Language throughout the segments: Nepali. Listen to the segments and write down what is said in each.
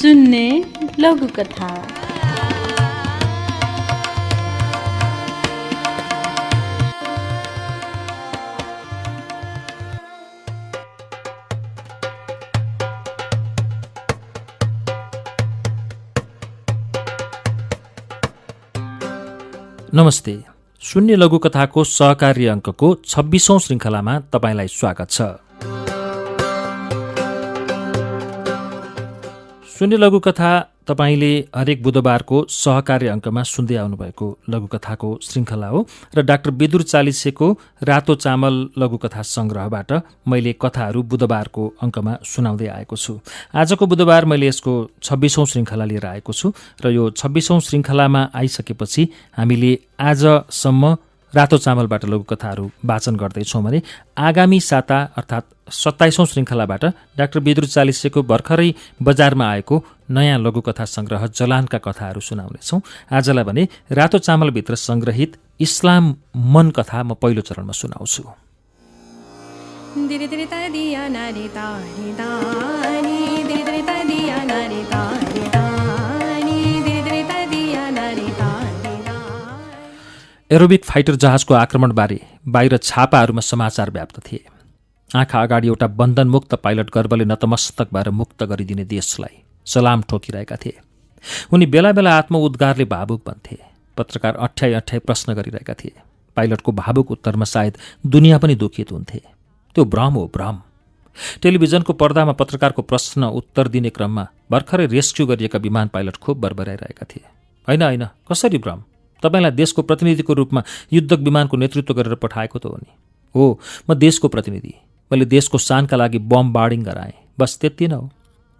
सुन्ने लघुकथा। नमस्ते। शून्य लघुकथाको सहकारी अङ्कको 26औं श्रृङ्खलामा तपाईँलाई स्वागत छ। शून्य लघुकथा तपाईँले हरेक बुधबारको सहकारी अङ्कमा सुन्दै आउनुभएको लघुकथाको श्रृङ्खला हो र डाक्टर विदुर चालिसेको रातो चामल लघुकथा सङ्ग्रहबाट मैले कथाहरू बुधबारको अङ्कमा सुनाउँदै आएको छु। आजको बुधबार मैले यसको 26औं श्रृङ्खला लिएर आएको छु र यो 26औं श्रृङ्खलामा आइसकेपछि हामीले आजसम्म रातो चामलबाट लघुकथाहरू वाचन गर्दैछौँ भने आगामी साता अर्थात् 27औं श्रृङ्खलाबाट डाक्टर विदुर चालिसेको भर्खरै बजारमा आएको नयाँ लघुकथा सङ्ग्रह जलानका कथाहरू सुनाउनेछौँ। आजलाई भने रातो चामलभित्र सङ्ग्रहित इस्लाम मन कथा म पहिलो चरणमा सुनाउँछु। एरोबिक फाइटर जहाजको आक्रमणबारे बाहिर छापाहरूमा समाचार व्याप्त थिए। आँखा अगाडि एउटा बन्धनमुक्त पाइलट गर्वले नतमस्तक भएर मुक्त गरिदिने देशलाई सलाम ठोकिरहेका थिए। उनी बेला बेला आत्मउद्गारले भावुक बन्थे। पत्रकार अठ्याई प्रश्न गरिरहेका थिए। पाइलटको भावुक उत्तरमा सायद दुनियाँ पनि दुखित हुन्थे। त्यो भ्रम हो, भ्रम। टेलिभिजनको पर्दामा पत्रकारको प्रश्न उत्तर दिने क्रममा भर्खरै रेस्क्यु गरिएका विमान पाइलट खुब बरबराइरहेका थिए। होइन, कसरी भ्रम? तपाईँलाई देशको प्रतिनिधिको रूपमा युद्धक विमानको नेतृत्व गरेर पठाएको त हो नि। हो, म देशको प्रतिनिधि। मैले देशको शानका लागि बमबार्डिङ गराएँ, बस त्यति नै हो।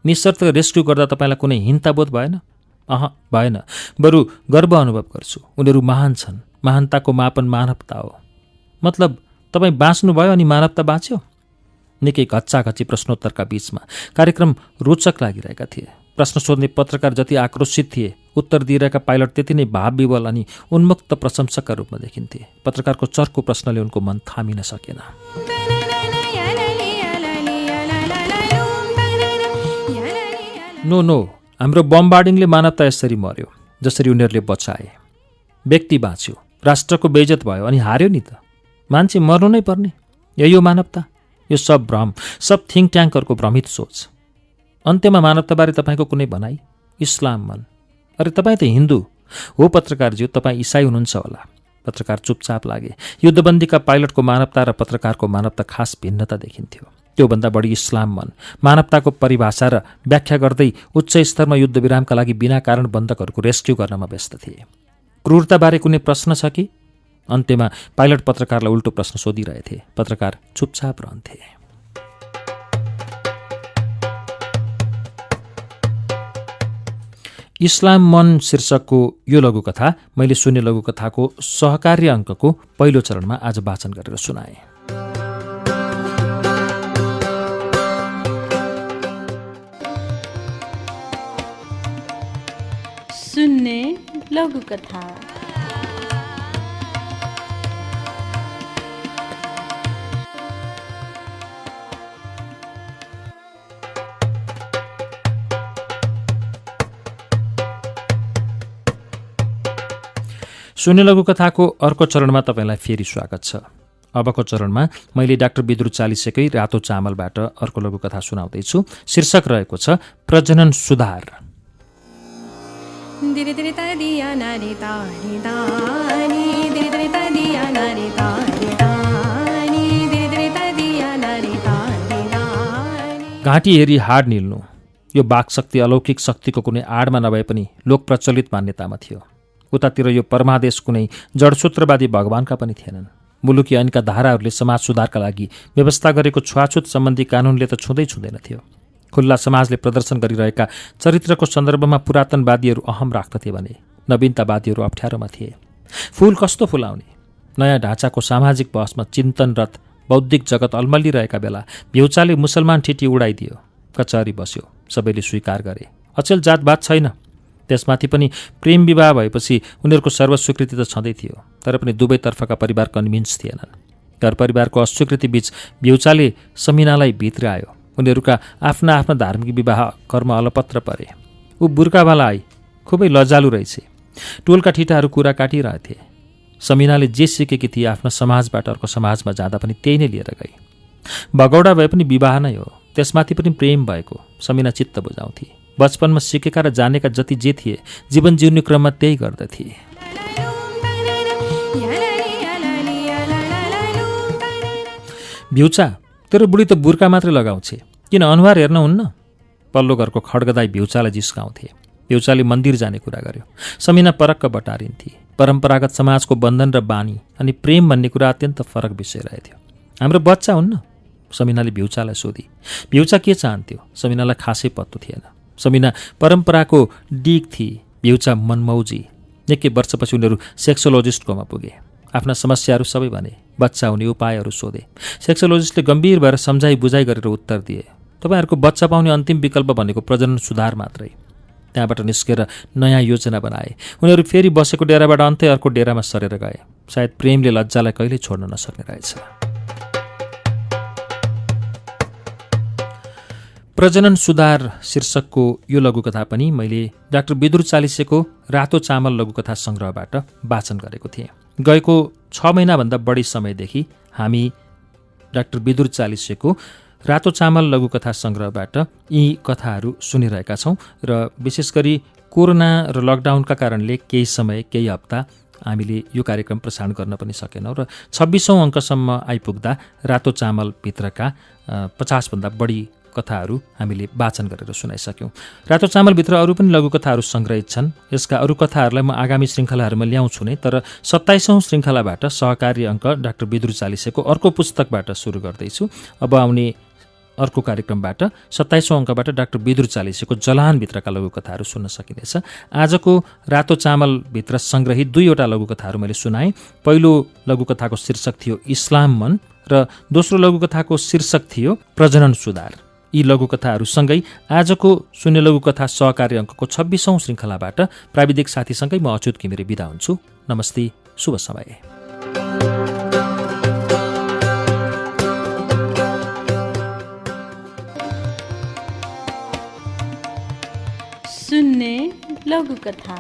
निशर्त रेस्क्यु गर्दा तपाईँलाई कुनै हिंताबोध भएन? भएन। बरु गर्व अनुभव गर्छु। उनीहरू महान छन्। महानताको मापन मानवता हो। मतलब तपाईँ बाँच्नुभयो अनि मानवता बाँच्यो? निकै घच्चाघच्ची प्रश्नोत्तरका बीचमा कार्यक्रम रोचक लागिरहेका थिए। प्रश्न सोध्ने पत्रकार जति आक्रोशित थिए, उत्तर दिइरहेका पाइलट त्यति नै भावविवल अनि उन्मुक्त प्रशंसकका रूपमा देखिन्थे। पत्रकारको चर्को प्रश्नले उनको मन थामिन सकेन। नो, हाम्रो बमबार्डिङले मानवता यसरी मर्यो जसरी उनीहरूले बचाए। व्यक्ति बाँच्यो, राष्ट्रको बेइज्जत भयो अनि हार्यो नि त। मान्छे मर्नु नै पर्ने, यही हो मानवता। यो सब भ्रम, सब थिङ्क ट्याङ्कहरूको भ्रमित सोच। अन्त्यमा मानवताबारे तपाईँको कुनै भनाइ? इस्लाम मन। अरे तपाईँ त हिन्दू हो पत्रकारज्यू, तपाईँ इसाई हुनुहुन्छ होला। पत्रकार चुपचाप लागे। युद्धबन्दीका पाइलटको मानवता र पत्रकारको मानवता खास भिन्नता देखिन्थ्यो। त्योभन्दा बढी इस्लाम मन मानवताको परिभाषा र व्याख्या गर्दै उच्च स्तरमा युद्धविरामका लागि बिना कारण बन्धकहरूको रेस्क्यु गर्नमा व्यस्त थिए। क्रूरताबारे कुनै प्रश्न छ कि? अन्त्यमा पाइलट पत्रकारलाई उल्टो प्रश्न सोधिरहेथे। पत्रकार चुपचाप रहन्थे। इस्लाम मन शीर्षकको यो लघुकथा मैले शून्य लघुकथाको सहकार्य अङ्कको पहिलो चरणमा आज वाचन गरेर सुनाएँ। सुन्ने लघुकथा। शून्य लघुकथाको अर्को चरणमा तपाईँलाई फेरि स्वागत छ। अबको चरणमा मैले डाक्टर विदुर चालिसेकै रातो चामलबाट अर्को लघुकथा सुनाउँदैछु। शीर्षक रहेको छ प्रजनन सुधार। घाँटी हेरी हाड निल्नु, यो वाक्शक्ति अलौकिक शक्तिको कुनै आडमा नभए पनि लोक प्रचलित मान्यतामा थियो। उतातिर यो परमादेश कुनै जडसूत्रवादी भगवानका पनि थिएनन्। मुलुकी ऐनका धाराहरूले समाज सुधारका लागि व्यवस्था गरेको छुवाछुत सम्बन्धी कानुनले त छुँदैनथ्यो। खुल्ला समाजले प्रदर्शन गरिरहेका चरित्रको सन्दर्भमा पुरातनवादीहरू अहम राख्दथे भने नवीनतावादीहरू अप्ठ्यारोमा थिए। फूल कस्तो फुलाउने? नयाँ ढाँचाको सामाजिक बहसमा चिन्तनरत बौद्धिक जगत अल्मलिरहेका बेला भ्यौचाले मुसलमान ठिटी उडाइदियो। कचहरी बस्यो। सबैले स्वीकार गरे अचेल जातवाद छैन। त्यसमाथि पनि प्रेम विवाह भएपछि उनीहरूको सर्वस्वीकृति त छँदै थियो, तर पनि दुवैतर्फका परिवार कन्भिन्स थिएनन्। घर परिवारको अस्वीकृति बीच भ्यौचाले समिनालाई भित्रायो। उनीहरूका आफ्ना आफ्ना धार्मिक विवाह कर्म अलपत्र परे। ऊ बुर्कावाला आई खुबै लजालु रहेछ। टोलका ठिटाहरू कुरा काटिरहेथे। समिनाले जे सिकेकी थिए आफ्नो समाजबाट अर्को समाजमा जाँदा पनि त्यही नै लिएर गई। भगौडा भए पनि विवाह नै हो, त्यसमाथि पनि प्रेम भएको समिना चित्त बुझाउँथे। बचपनमा सिकेका र जानेका जति जे थिए जीवन जिउने क्रममा त्यही गर्दथे। भ्युचा, तेरो बुढी त बुर्का मात्रै लगाउँछे, किन अनुहार हेर्न हुन्न? पल्लो घरको खड्गदाई भ्युचालाई जिस्काउँथे। भ्युचाले मन्दिर जाने कुरा गर्यो। समिना परक्क बटारिन्थे। परम्परागत समाजको बन्धन र बानी अनि प्रेम भन्ने कुरा अत्यन्त फरक विषय रहेथ्यो। हाम्रो बच्चा हुन्न? समिनाले भ्युचालाई सोधी। भ्युचा के चाहन्थ्यो? समिनालाई खासै पत्तो थिएन। समिना परम्पराको डिग थिए, भ्युचा मनमौजी। निकै वर्षपछि उनीहरू सेक्सोलोजिस्टकोमा पुगे। आफ्ना समस्याहरू सबै भने, बच्चा हुने उपायहरू सोधे। सेक्सोलोजिस्टले गम्भीर भएर सम्झाइ बुझाइ गरेर उत्तर दिए, तपाईँहरूको बच्चा पाउने अन्तिम विकल्प भनेको प्रजनन सुधार मात्रै। त्यहाँबाट निस्केर नयाँ योजना बनाए। उनीहरू फेरि बसेको डेराबाट अन्तै अर्को डेरामा सरेर गए। सायद प्रेमले लज्जालाई कहिल्यै छोड्न नसक्ने रहेछ। प्रजनन सुधार शीर्षकको यो लघुकथा पनि मैले डाक्टर विदुर चालिसेको रातो चामल लघुकथा सङ्ग्रहबाट वाचन गरेको थिएँ। गएको 6 महिनाभन्दा बढी समयदेखि हामी डाक्टर विदुर चालिसेको रातो चामल लघुकथा सङ्ग्रहबाट यी कथाहरू सुनिरहेका छौँ र विशेष गरी कोरोना र लकडाउनका कारणले केही समय केही हप्ता हामीले यो कार्यक्रम प्रसारण गर्न पनि सकेनौँ र 26औं अङ्कसम्म आइपुग्दा रातो चामलभित्रका 50भन्दा बढी कथाहरू हामीले वाचन गरेर सुनाइसक्यौँ। रातो चामलभित्र अरू पनि लघुकथाहरू सङ्ग्रहित छन्। यसका अरू कथाहरूलाई म आगामी श्रृङ्खलाहरूमा ल्याउँछु नै, तर 27औं श्रृङ्खलाबाट सहकारी अङ्क डाक्टर विदुर चालिसेको अर्को पुस्तकबाट सुरु गर्दैछु। अब आउने अर्को कार्यक्रमबाट 27औं अङ्कबाट डाक्टर विदुर चालिसेको जलानभित्रका लघुकथाहरू सुन्न सकिनेछ। आजको रातो चामलभित्र सङ्ग्रहित 2वटा लघुकथाहरू मैले सुनाएँ। पहिलो लघुकथाको शीर्षक थियो इस्लाम मन र दोस्रो लघुकथाको शीर्षक थियो प्रजनन सुधार। यी लघुकथाहरूसँगै आजको शून्य लघुकथा सहकारी अङ्कको 26औं श्रृङ्खलाबाट प्राविधिक साथीसँगै म अच्युत घिमिरे बिदा हुन्छु। नमस्ते, शुभ समय। सुन्ने लघुकथा।